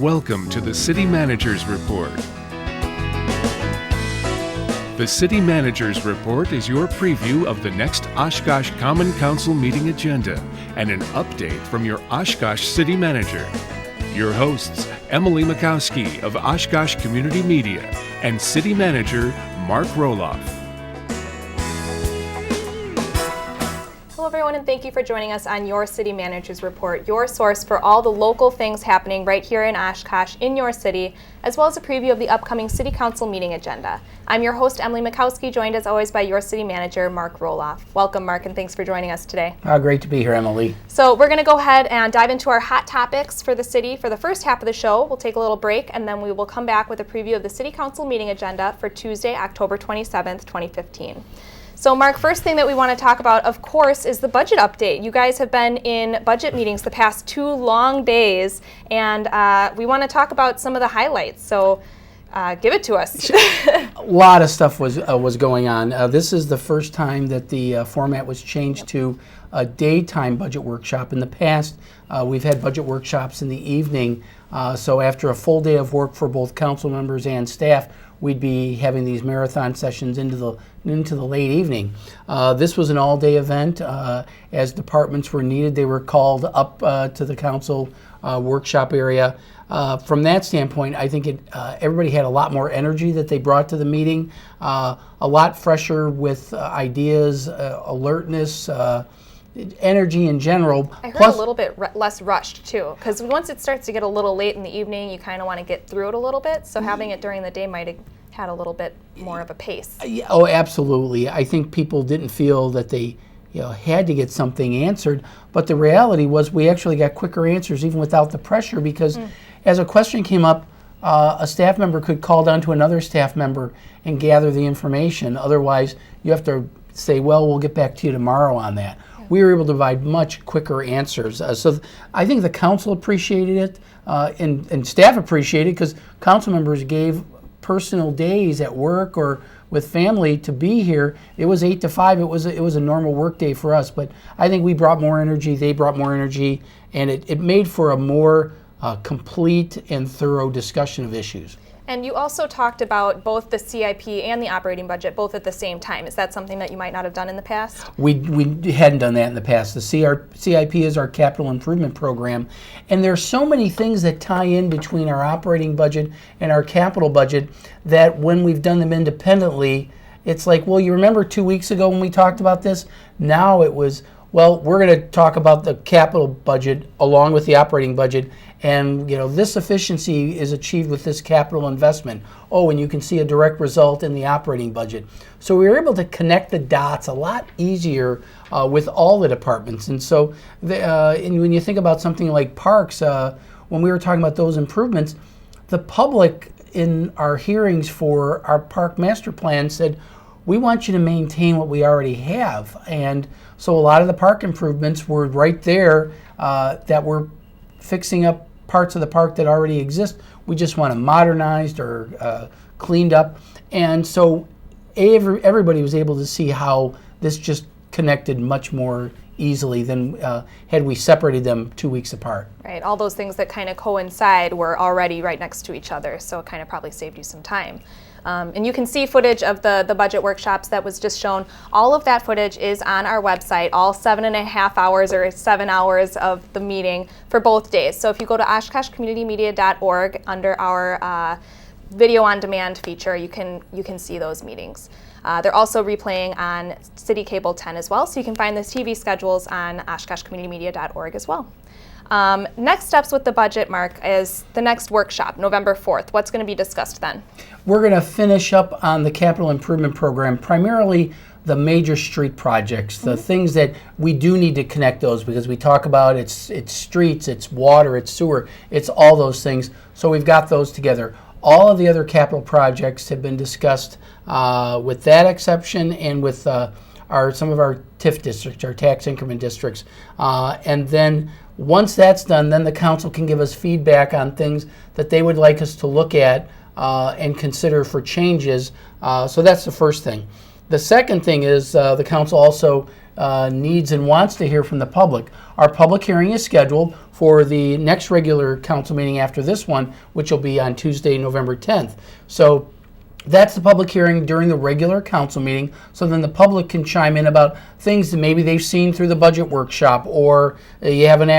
welcome to the City Manager's Report. The City Manager's Report is your preview of the next Oshkosh Common Council meeting agenda and an update from your Oshkosh City Manager. Your hosts, Emily Mikowski of Oshkosh Community Media and City Manager Mark Roloff. Hello everyone, and thank you for joining us on your City Manager's Report, your source for all the local things happening right here in Oshkosh, in your city, as well as a preview of the upcoming City Council meeting agenda. I'm your host, Emily Mikowski, joined as always by your City Manager, Mark Roloff. Welcome, Mark, and thanks for joining us today. Great to be here, Emily. So we're going to go ahead and dive into our hot topics for the city for the first half of the show. We'll take a little break, and then we will come back with a preview of the City Council meeting agenda for Tuesday, October 27th, 2015. So Mark, first thing that we want to talk about, of course, is the budget update. You guys have been in budget meetings the past 2 long days, and we want to talk about some of the highlights. So give it to us. A lot of stuff was going on. This is the first time that the format was changed to a daytime budget workshop. In the past, we've had budget workshops in the evening, so after a full day of work for both council members and staff, we'd be having these marathon sessions into the late evening. This was an all-day event. As departments were needed, they were called up to the council workshop area. From that standpoint, I think everybody had a lot more energy that they brought to the meeting, a lot fresher with ideas, alertness, energy in general. I heard a little bit less rushed too, because once it starts to get a little late in the evening, you kind of want to get through it a little bit. So having it during the day might have had a little bit more of a pace. Oh, absolutely. I think people didn't feel that they had to get something answered, but the reality was we actually got quicker answers even without the pressure, because as a question came up, a staff member could call down to another staff member and gather the information. Otherwise, you have to say, well, we'll get back to you tomorrow on that. We were able to provide much quicker answers. So I think the council appreciated it, and staff appreciated it, because council members gave personal days at work or with family to be here. It was 8 to 5. It was a normal work day for us, but I think we brought more energy, they brought more energy, and it made for a more complete and thorough discussion of issues. And you also talked about both the CIP and the operating budget both at the same time. Is that something that you might not have done in the past? We hadn't done that in the past. The CIP is our capital improvement program, and there's so many things that tie in between our operating budget and our capital budget that when we've done them independently, it's like, well, you remember 2 weeks ago when we talked about this? Now it was, well, we're going to talk about the capital budget along with the operating budget, and this efficiency is achieved with this capital investment. Oh, and you can see a direct result in the operating budget. So we were able to connect the dots a lot easier with all the departments. And so and when you think about something like parks, when we were talking about those improvements, the public in our hearings for our park master plan said, we want you to maintain what we already have. And so a lot of the park improvements were right there that we're fixing up parts of the park that already exist. We just want them modernized or cleaned up. And so everybody was able to see how this just connected much more easily than had we separated them 2 weeks apart. Right, all those things that kind of coincide were already right next to each other, so it kind of probably saved you some time. And you can see footage of the budget workshops that was just shown. All of that footage is on our website, all 7.5 hours or 7 hours of the meeting for both days. So if you go to OshkoshCommunityMedia.org under our video on demand feature, you can see those meetings. They're also replaying on City Cable 10 as well, so you can find the TV schedules on OshkoshCommunityMedia.org as well. Next steps with the budget, Mark, is the next workshop, November 4th. What's going to be discussed then? We're going to finish up on the capital improvement program, primarily the major street projects, the things that we do need to connect those, because we talk about it's streets, it's water, it's sewer, it's all those things. So we've got those together. All of the other capital projects have been discussed with that exception, and with some of our TIF districts, our tax increment districts. And then once that's done, then the council can give us feedback on things that they would like us to look at and consider for changes. So that's the first thing. The second thing is the council also needs and wants to hear from the public. Our public hearing is scheduled for the next regular council meeting after this one, which will be on Tuesday, November 10th. So that's the public hearing during the regular council meeting, so then the public can chime in about things that maybe they've seen through the budget workshop, or you have an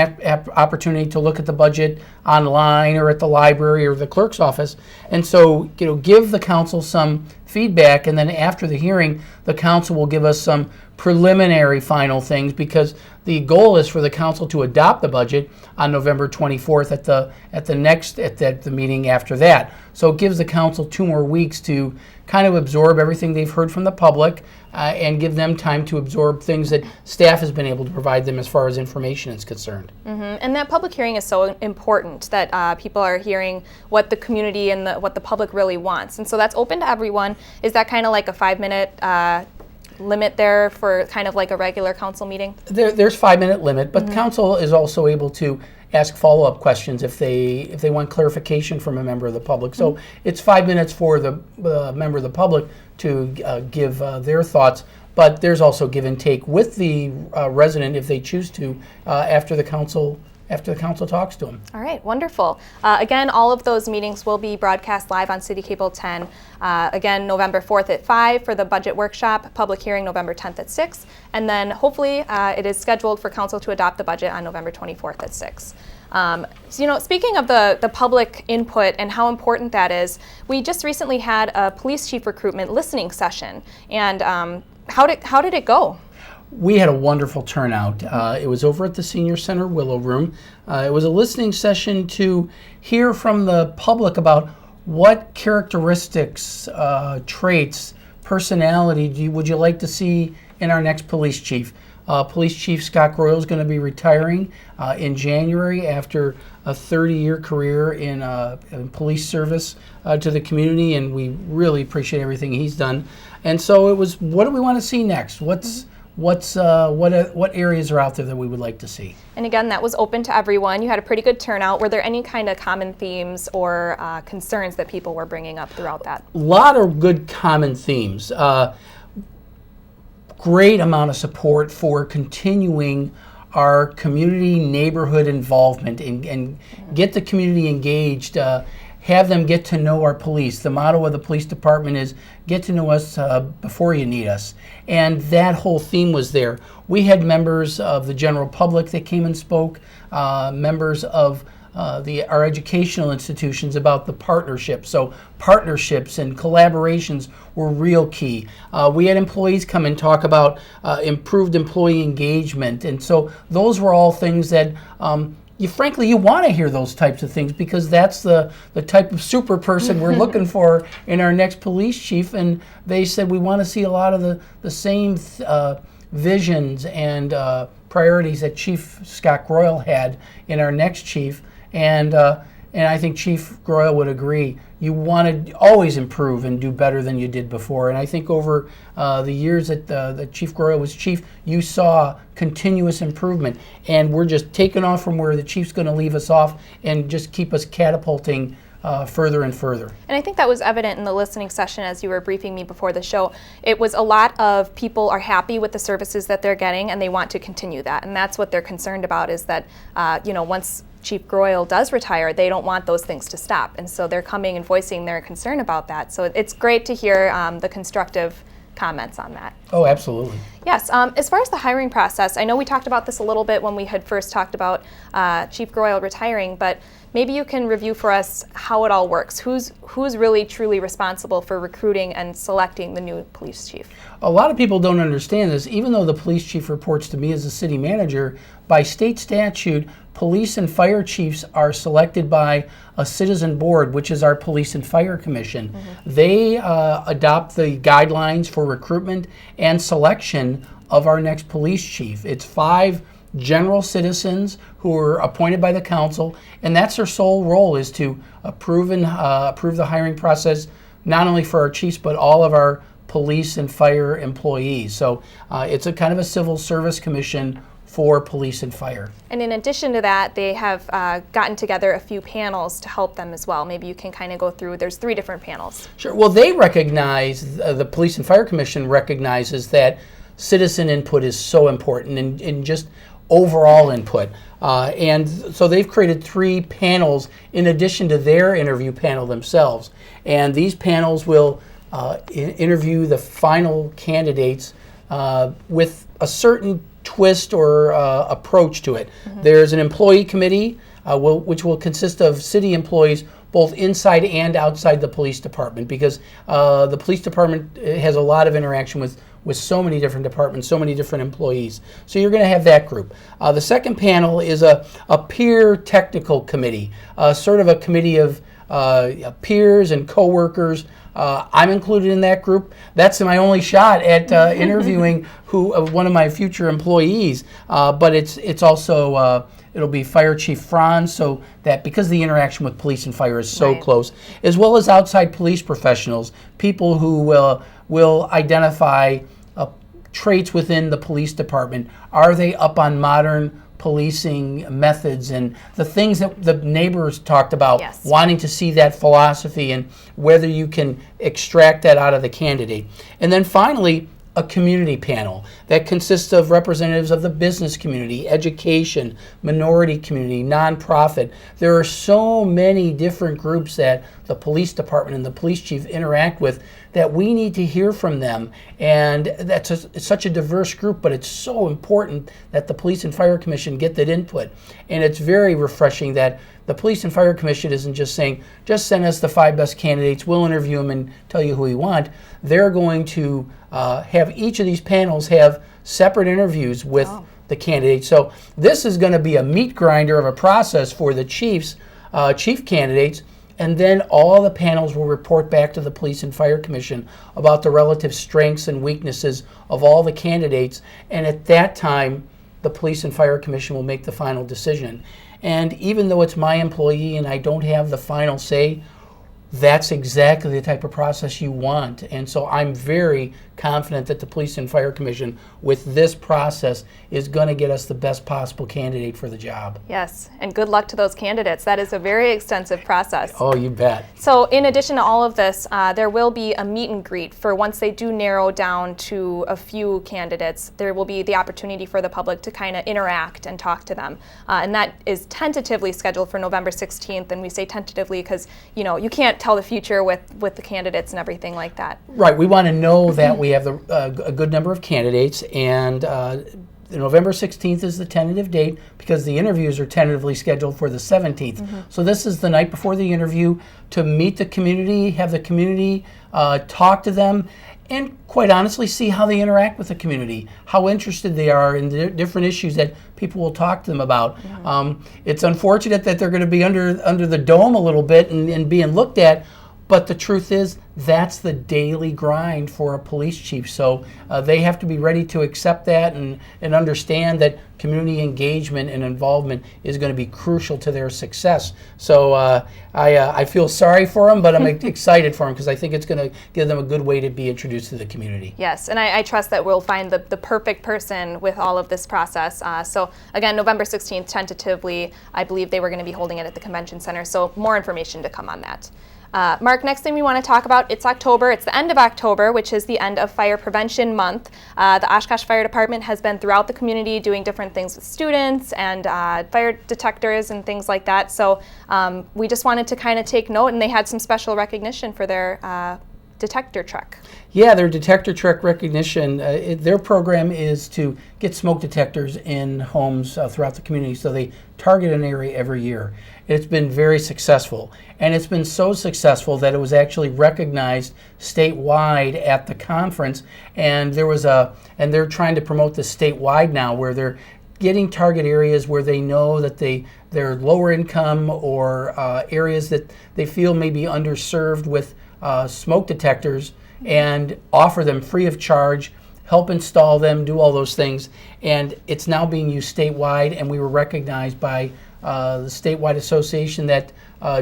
opportunity to look at the budget online or at the library or the clerk's office. And so, give the council some feedback, and then after the hearing, the council will give us some preliminary final things, because the goal is for the council to adopt the budget on November 24th at the meeting after that. So it gives the council 2 more weeks to kind of absorb everything they've heard from the public, and give them time to absorb things that staff has been able to provide them as far as information is concerned. And that public hearing is so important, that people are hearing what the community and what the public really wants. And so that's open to everyone. Is that kind of like a 5-minute limit there for kind of like a regular council meeting? There's 5-minute limit, but council is also able to ask follow-up questions if they want clarification from a member of the public. So it's 5 minutes for the member of the public to give their thoughts, but there's also give and take with the resident if they choose to after the council talks to them. All right, wonderful. Again, all of those meetings will be broadcast live on City Cable 10. Again, November 4th at 5 for the budget workshop, public hearing November 10th at 6, and then hopefully it is scheduled for council to adopt the budget on November 24th at 6. So, speaking of the public input and how important that is, we just recently had a police chief recruitment listening session, and how did it go? We had a wonderful turnout. It was over at the Senior Center Willow Room. It was a listening session to hear from the public about what characteristics, traits, personality would you like to see in our next police chief. Police Chief Scott Groyle is going to be retiring in January after a 30-year career in police service to the community, and we really appreciate everything he's done. And so it was, what do we want to see next? What areas are out there that we would like to see? And again, that was open to everyone. You had a pretty good turnout. Were there any kind of common themes or concerns that people were bringing up throughout that? A lot of good common themes. Great amount of support for continuing our community neighborhood involvement and get the community engaged. Have them get to know our police. The motto of the police department is get to know us before you need us. And that whole theme was there. We had members of the general public that came and spoke, members of our educational institutions about the partnership. So partnerships and collaborations were real key. We had employees come and talk about improved employee engagement. And so those were all things that you want to hear those types of things, because that's the type of super person we're looking for in our next police chief. And they said we want to see a lot of the same visions and priorities that Chief Scott Groyle had in our next chief. And I think Chief Groyle would agree. You want to always improve and do better than you did before. And I think over the years that Chief Groyle was chief, you saw continuous improvement. And we're just taking off from where the chief's going to leave us off and just keep us catapulting further and further. And I think that was evident in the listening session as you were briefing me before the show. It was a lot of people are happy with the services that they're getting and they want to continue that. And that's what they're concerned about, is that once Chief Groyle does retire, they don't want those things to stop. And so they're coming and voicing their concern about that. So it's great to hear the constructive comments on that. Oh, absolutely. Yes. As far as the hiring process, I know we talked about this a little bit when we had first talked about Chief Groyle retiring, but maybe you can review for us how it all works. Who's really truly responsible for recruiting and selecting the new police chief? A lot of people don't understand this. Even though the police chief reports to me as the city manager, by state statute, police and fire chiefs are selected by a citizen board, which is our Police and Fire Commission. They adopt the guidelines for recruitment and selection of our next police chief. It's 5 general citizens who are appointed by the council, and that's their sole role, is to approve the hiring process, not only for our chiefs but all of our police and fire employees. So it's a kind of a civil service commission for police and fire. And in addition to that, they have gotten together a few panels to help them as well. Maybe you can kind of go through, there's 3 different panels. Sure. Well, they recognize, the Police and Fire Commission recognizes that citizen input is so important, and just overall input. And so they've created 3 panels in addition to their interview panel themselves. And these panels will interview the final candidates with a certain twist or approach to it. There's an employee committee which will consist of city employees both inside and outside the police department, because the police department has a lot of interaction with so many different departments, so many different employees. So you're going to have that group. The second panel is a peer technical committee, sort of a committee of peers and coworkers. I'm included in that group. That's my only shot at interviewing one of my future employees. But it's also it'll be Fire Chief Franz, so that because the interaction with police and fire is so close, as well as outside police professionals, people who will identify traits within the police department. Are they up on modern policing methods and the things that the neighbors talked about, wanting to see that philosophy, and whether you can extract that out of the candidate. And then finally, a community panel that consists of representatives of the business community, education, minority community, nonprofit. There are so many different groups that the police department and the police chief interact with that we need to hear from them. And it's such a diverse group, but it's so important that the Police and Fire Commission get that input. And it's very refreshing that the Police and Fire Commission isn't just saying, just send us the 5 best candidates, we'll interview them and tell you who we want. They're going to have each of these panels have separate interviews with the candidates. So this is going to be a meat grinder of a process for the chief candidates. And then all the panels will report back to the Police and Fire Commission about the relative strengths and weaknesses of all the candidates. And at that time, the Police and Fire Commission will make the final decision. And even though it's my employee and I don't have the final say, that's exactly the type of process you want. And so I'm very confident that the Police and Fire Commission, with this process, is going to get us the best possible candidate for the job. Yes, and good luck to those candidates. That is a very extensive process. Oh, you bet. So in addition to all of this, there will be a meet and greet for once they do narrow down to a few candidates. There will be the opportunity for the public to kind of interact and talk to them. And that is tentatively scheduled for November 16th. And we say tentatively because, you can't tell the future with the candidates and everything like that. Right. We want to know that we have a good number of candidates, and November 16th is the tentative date because the interviews are tentatively scheduled for the 17th. So this is the night before the interview to meet the community, have the community talk to them, and quite honestly see how they interact with the community, how interested they are in the different issues that people will talk to them about. It's unfortunate that they're going to be under the dome a little bit and being looked at, but the truth is that's the daily grind for a police chief. So they have to be ready to accept that and understand that community engagement and involvement is going to be crucial to their success. So I feel sorry for them, but I'm excited for them because I think it's going to give them a good way to be introduced to the community. Yes, and I trust that we'll find the perfect person with all of this process. So again, November 16th, tentatively, I believe they were going to be holding it at the Convention Center. So more information to come on that. Mark, next thing we want to talk about, it's October. It's the end of October, which is the end of Fire Prevention Month. The Oshkosh Fire Department has been throughout the community doing different things with students and fire detectors and things like that. So we just wanted to kind of take note, and they had some special recognition for their detector truck. Yeah, their detector truck recognition, their program is to get smoke detectors in homes throughout the community, so they target an area every year. It's been very successful, and it's been so successful that it was actually recognized statewide at the conference, and they're trying to promote this statewide now, where they're getting target areas where they know that they're lower income or areas that they feel may be underserved with smoke detectors, and offer them free of charge, help install them, do all those things. And it's now being used statewide, and we were recognized by the statewide association that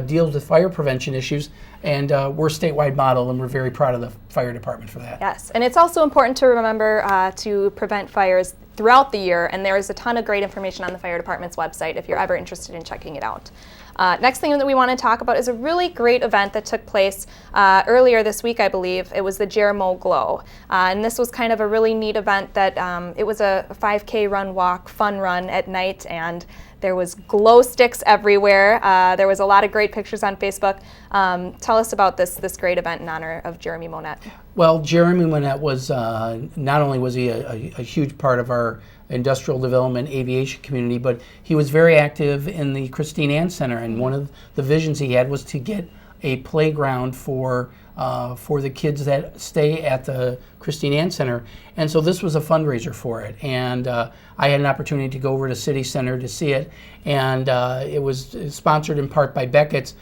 deals with fire prevention issues, and we're a statewide model, and we're very proud of the fire department for that. Yes, and it's also important to remember to prevent fires throughout the year, and there is a ton of great information on the fire department's website if you're ever interested in checking it out. Next thing that we want to talk about is a really great event that took place earlier this week, I believe. It was the Jeremo Glow. And this was kind of a really neat event that it was a 5K run, walk, fun run at night, and there was glow sticks everywhere. There was a lot of great pictures on Facebook. Tell us about this great event in honor of Jeremy Monette. Well, Jeremy Monette was, not only was he a huge part of our industrial development aviation community, but he was very active in the Christine Ann Center, and one of the visions he had was to get a playground for the kids that stay at the Christine Ann Center. And so this was a fundraiser for it. And I had an opportunity to go over to City Center to see it. And it was sponsored in part by Beckett's.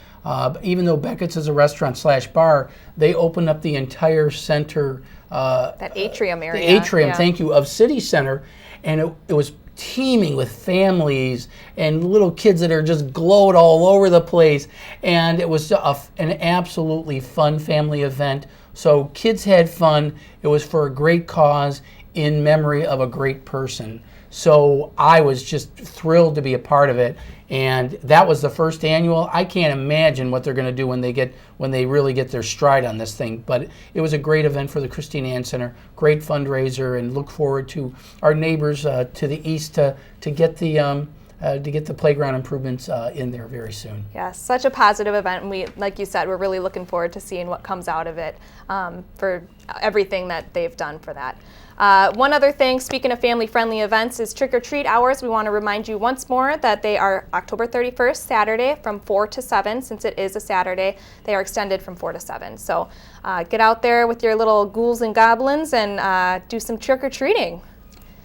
Even though Beckett's is a restaurant/bar, they opened up the entire center. That atrium area. The atrium, thank you, of City Center. And it was teeming with families and little kids that are just glowed all over the place. And it was an absolutely fun family event. So kids had fun. It was for a great cause in memory of a great person. So I was just thrilled to be a part of it. And that was the first annual. I can't imagine what they're going to do when they really get their stride on this thing. But it was a great event for the Christine Ann Center, great fundraiser, and look forward to our neighbors to the east to get the playground improvements in there very soon. Yes, such a positive event, and we, like you said, we're really looking forward to seeing what comes out of it for everything that they've done for that. One other thing, speaking of family-friendly events, is trick-or-treat hours. We want to remind you once more that they are October 31st, Saturday, from 4 to 7. Since it is a Saturday, they are extended from 4 to 7. So get out there with your little ghouls and goblins and do some trick-or-treating.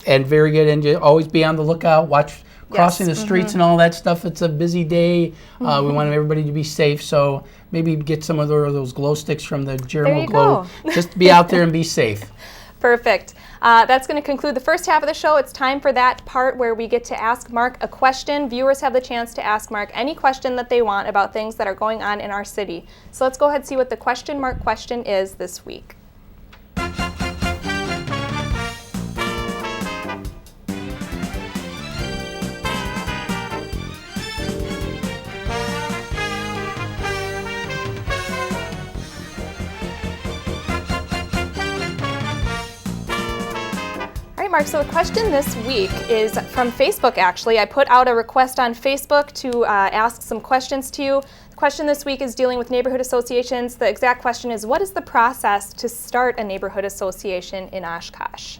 And very good, and always be on the lookout, watch crossing the streets and all that stuff. It's a busy day. We want everybody to be safe, so maybe get some of those glow sticks from the Jeremo Glow. Just be out there and be safe. Perfect. That's going to conclude the first half of the show. It's time for that part where we get to ask Mark a question. Viewers have the chance to ask Mark any question that they want about things that are going on in our city. So let's go ahead and see what the question mark question is this week. Mark, so the question this week is from Facebook, actually. I put out a request on Facebook to ask some questions to you. The question this week is dealing with neighborhood associations. The exact question is, what is the process to start a neighborhood association in Oshkosh?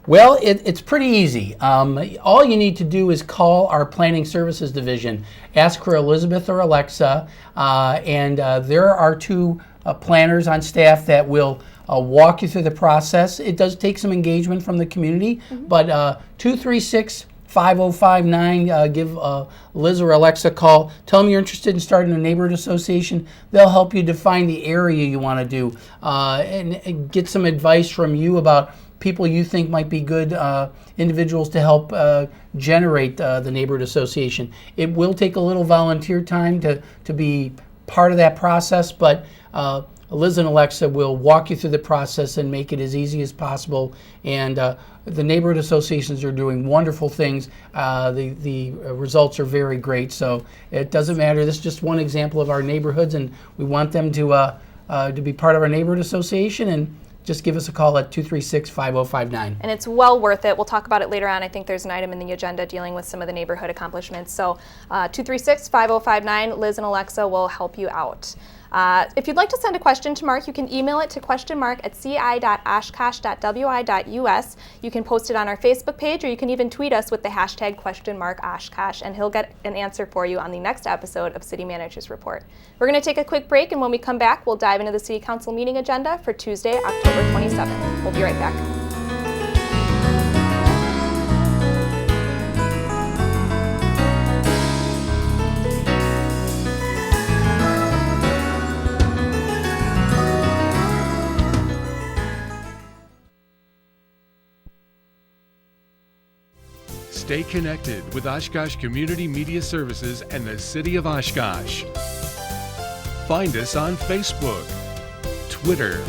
Well, it's pretty easy. All you need to do is call our Planning Services Division. Ask for Elizabeth or Alexa, and there are two planners on staff that will walk you through the process. It does take some engagement from the community, but 236-5059, give Liz or Alexa a call. Tell them you're interested in starting a neighborhood association. They'll help you define the area you want to do and get some advice from you about people you think might be good individuals to help generate the neighborhood association. It will take a little volunteer time to be part of that process, but Liz and Alexa will walk you through the process and make it as easy as possible. And the neighborhood associations are doing wonderful things. The results are very great. So it doesn't matter. This is just one example of our neighborhoods, and we want them to be part of our neighborhood association. And just give us a call at 236-5059. And it's well worth it. We'll talk about it later on. I think there's an item in the agenda dealing with some of the neighborhood accomplishments. So 236-5059, Liz and Alexa will help you out. If you'd like to send a question to Mark, you can email it to questionmark@ci.oshkosh.wi.us. You can post it on our Facebook page, or you can even tweet us with the hashtag #questionmarkoshkosh, and he'll get an answer for you on the next episode of City Manager's Report. We're going to take a quick break, and when we come back, we'll dive into the City Council meeting agenda for Tuesday, October 27th. We'll be right back. Stay connected with Oshkosh Community Media Services and the City of Oshkosh. Find us on Facebook, Twitter,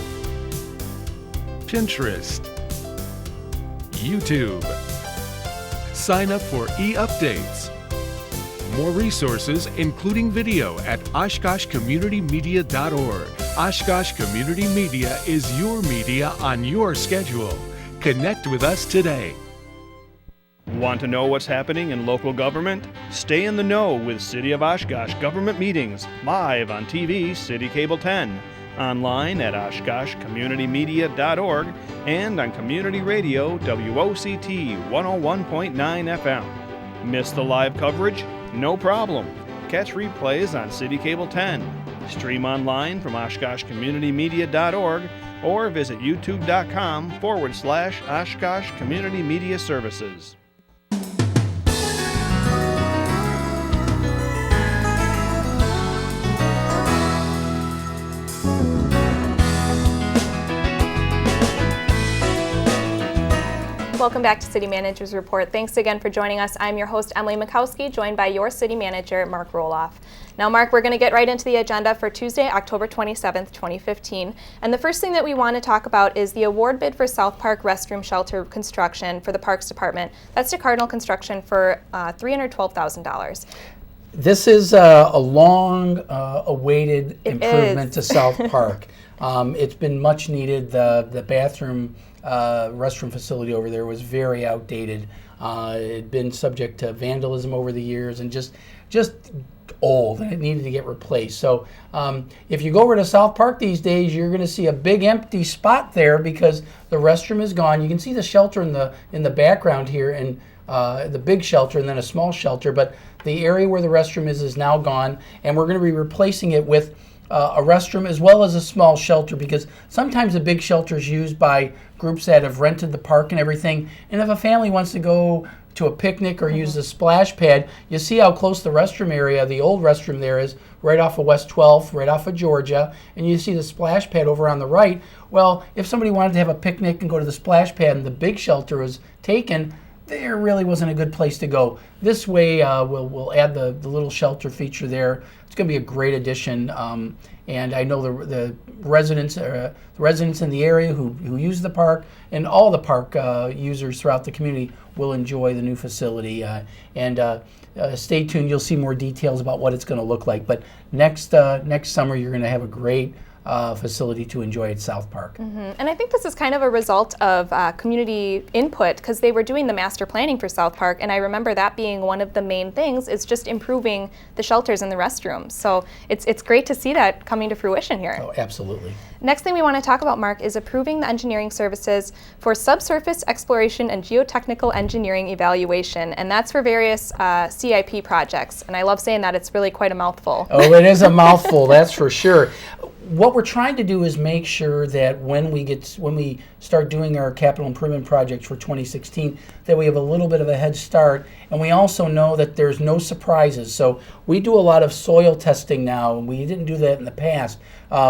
Pinterest, YouTube. Sign up for e-updates, more resources, including video, at OshkoshCommunityMedia.org. Oshkosh Community Media is your media on your schedule. Connect with us today. Want to know what's happening in local government? Stay in the know with City of Oshkosh government meetings, live on TV, City Cable 10, online at OshkoshCommunityMedia.org, and on Community Radio WOCT 101.9 FM. Miss the live coverage? No problem. Catch replays on City Cable 10. Stream online from OshkoshCommunityMedia.org or visit youtube.com/Oshkosh Community Media Services. Welcome back to City Manager's Report. Thanks again for joining us. I'm your host, Emily Mikowski, joined by your City Manager, Mark Roloff. Now, Mark, we're going to get right into the agenda for Tuesday, October 27th, 2015. And the first thing that we want to talk about is the award bid for South Park restroom shelter construction for the Parks Department. That's to Cardinal Construction for $312,000. This is a long awaited improvement to South Park. It's been much needed. The bathroom restroom facility over there was very outdated. It had been subject to vandalism over the years and just old, and it needed to get replaced. So if you go over to South Park these days, you're going to see a big empty spot there because the restroom is gone. You can see the shelter in the background here, and the big shelter and then a small shelter, but the area where the restroom is now gone, and we're going to be replacing it with a restroom as well as a small shelter, because sometimes a big shelter is used by groups that have rented the park and everything, and if a family wants to go to a picnic or use the splash pad, you see how close the restroom area, the old restroom there is, right off of West 12th, right off of Georgia, and you see the splash pad over on the right. Well, if somebody wanted to have a picnic and go to the splash pad and the big shelter was taken, there really wasn't a good place to go. This way, we'll add the little shelter feature there. It's going to be a great addition, and I know the residents in the area who use the park, and all the park users throughout the community will enjoy the new facility. Stay tuned; you'll see more details about what it's going to look like. But next summer, you're going to have a great facility to enjoy at South Park. And I think this is kind of a result of community input, because they were doing the master planning for South Park, and I remember that being one of the main things is just improving the shelters and the restrooms. So it's great to see that coming to fruition here. Oh, absolutely. Next thing we want to talk about, Mark, is approving the engineering services for subsurface exploration and geotechnical engineering evaluation, and that's for various CIP projects. And I love saying that; it's really quite a mouthful. Oh, it is a mouthful, that's for sure. What we're trying to do is make sure that when we start doing our capital improvement projects for 2016, that we have a little bit of a head start, and we also know that there's no surprises. So we do a lot of soil testing now, and we didn't do that in the past.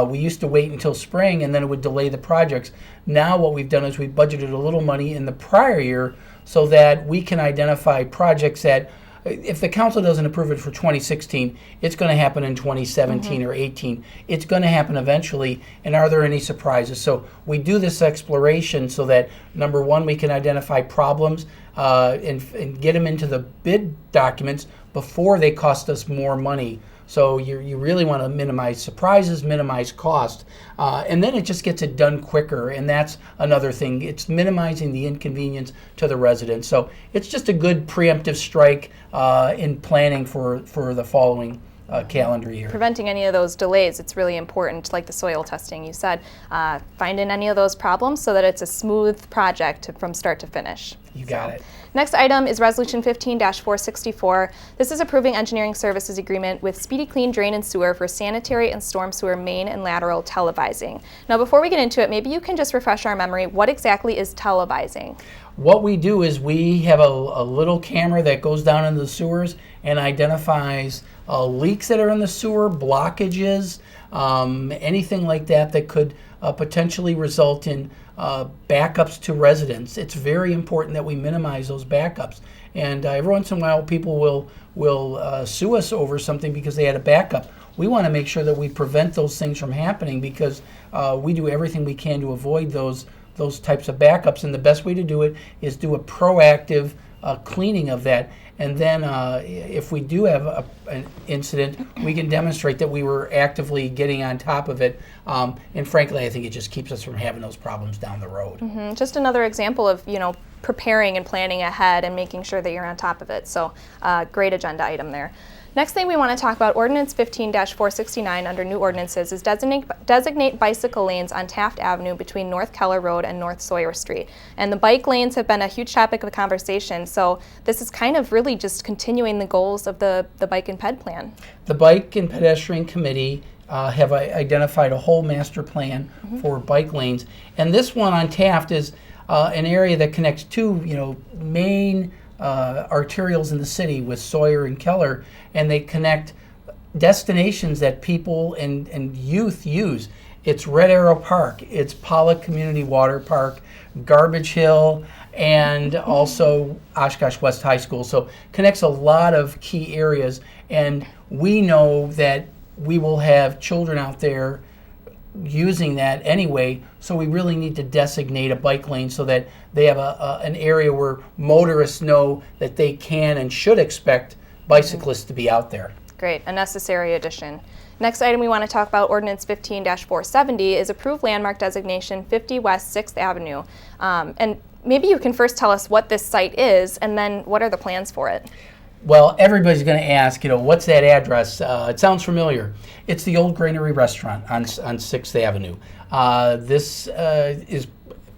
We used to wait until spring, and then it would delay the projects. Now what we've done is we budgeted a little money in the prior year so that we can identify projects that, if the council doesn't approve it for 2016, it's going to happen in 2017 or 18. It's going to happen eventually, and are there any surprises? So we do this exploration so that, number one, we can identify problems and get them into the bid documents before they cost us more money. So you really want to minimize surprises, minimize cost, and then it just gets it done quicker, and that's another thing. It's minimizing the inconvenience to the residents. So it's just a good preemptive strike in planning for the following calendar year. Preventing any of those delays, it's really important, like the soil testing you said. Finding any of those problems so that it's a smooth project from start to finish. You got it. Next item is Resolution 15-464. This is approving engineering services agreement with Speedy Clean Drain and Sewer for sanitary and storm sewer main and lateral televising. Now, before we get into it, maybe you can just refresh our memory. What exactly is televising? What we do is we have a little camera that goes down into the sewers and identifies leaks that are in the sewer, blockages, anything like that could potentially result in backups to residents. It's very important that we minimize those backups. And every once in a while, people will sue us over something because they had a backup. We want to make sure that we prevent those things from happening, because we do everything we can to avoid those types of backups. And the best way to do it is do a proactive cleaning of that. And then if we do have an incident, we can demonstrate that we were actively getting on top of it. And frankly, I think it just keeps us from having those problems down the road. Mm-hmm. Just another example of, preparing and planning ahead and making sure that you're on top of it. So great agenda item there. Next thing we want to talk about, Ordinance 15-469 under new ordinances is designate bicycle lanes on Taft Avenue between North Keller Road and North Sawyer Street. And the bike lanes have been a huge topic of conversation, so this is kind of really just continuing the goals of the Bike and Ped Plan. The Bike and Pedestrian Committee have identified a whole master plan for bike lanes. And this one on Taft is an area that connects two main arterials in the city with Sawyer and Keller, and they connect destinations that people and youth use. It's Red Arrow Park, it's Pollock Community Water Park, Garbage Hill, and also Oshkosh West High School. So connects a lot of key areas, and we know that we will have children out there using that anyway, so we really need to designate a bike lane so that they have an area where motorists know that they can and should expect bicyclists to be out there. Great, a necessary addition. Next item we want to talk about, Ordinance 15-470, is approved landmark designation 50 West 6th Avenue. And maybe you can first tell us what this site is, and then what are the plans for it? Well, everybody's going to ask, what's that address? It sounds familiar. It's the old Granary Restaurant on 6th Avenue. This is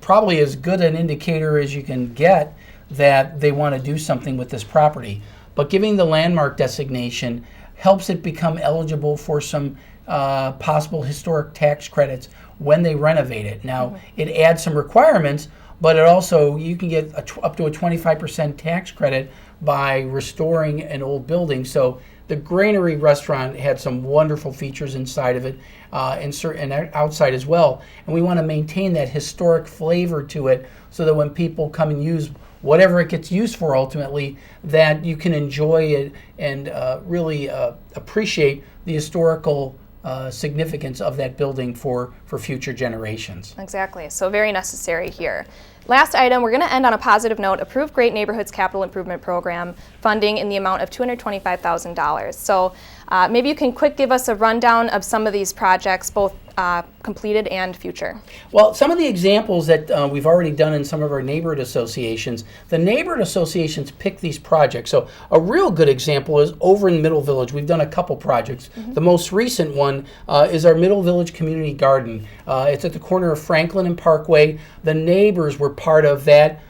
probably as good an indicator as you can get that they want to do something with this property. But giving the landmark designation helps it become eligible for some possible historic tax credits when they renovate it. Now, it adds some requirements, but it also, you can get up to a 25% tax credit by restoring an old building. So the Granary Restaurant had some wonderful features inside of it and outside as well. And we want to maintain that historic flavor to it so that when people come and use whatever it gets used for ultimately, that you can enjoy it and really appreciate the historical significance of that building for future generations. Exactly, so very necessary here. Last item, we're going to end on a positive note, approved Great Neighborhoods Capital Improvement Program funding in the amount of $225,000. So maybe you can give us a rundown of some of these projects, both completed and future. Well, some of the examples that we've already done in some of our neighborhood associations, the neighborhood associations pick these projects. So a real good example is over in Middle Village. We've done a couple projects. The most recent one is our Middle Village Community Garden. It's at the corner of Franklin and Parkway. The neighbors were part of that,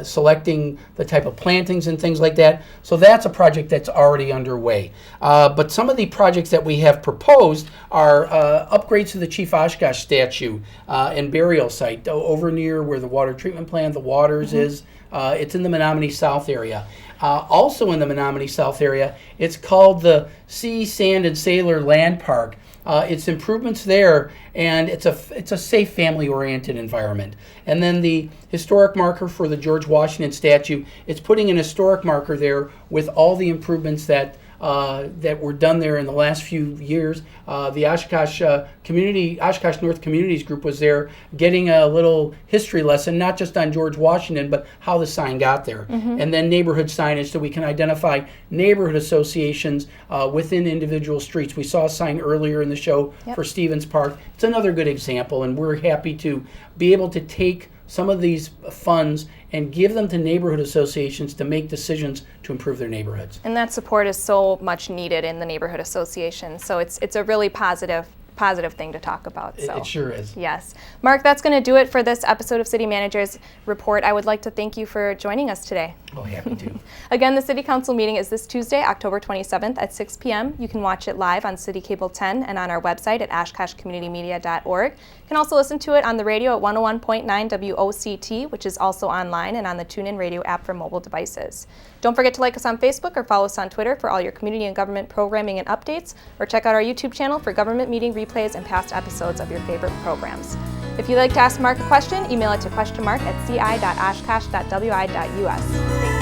selecting the type of plantings and things like that. So that's a project that's already underway. But some of the projects that we have proposed are upgrades to the Chief Oshkosh statue and burial site over near where the water treatment plant, the Waters is. It's in the Menominee South area. Also in the Menominee South area, it's called the Sea, Sand, and Sailor Land Park. It's improvements there, and it's a safe, family-oriented environment. And then the historic marker for the George Washington statue, it's putting an historic marker there with all the improvements that were done there in the last few years. The Oshkosh Oshkosh North Communities Group was there getting a little history lesson, not just on George Washington, but how the sign got there. And then neighborhood signage so we can identify neighborhood associations within individual streets. We saw a sign earlier in the show for Stevens Park. It's another good example, and we're happy to be able to take some of these funds and give them to neighborhood associations to make decisions to improve their neighborhoods. And that support is so much needed in the neighborhood association. So it's a really positive thing to talk about. So. It sure is. Yes. Mark, that's going to do it for this episode of City Managers Report. I would like to thank you for joining us today. Oh, happy to. Again, the City Council meeting is this Tuesday, October 27th at 6 p.m. You can watch it live on City Cable 10 and on our website at oshkoshcommunitymedia.org. You can also listen to it on the radio at 101.9 WOCT, which is also online and on the TuneIn Radio app for mobile devices. Don't forget to like us on Facebook or follow us on Twitter for all your community and government programming and updates, or check out our YouTube channel for government meeting replays and past episodes of your favorite programs. If you'd like to ask Mark a question, email it to questionmark@ci.oshkosh.wi.us.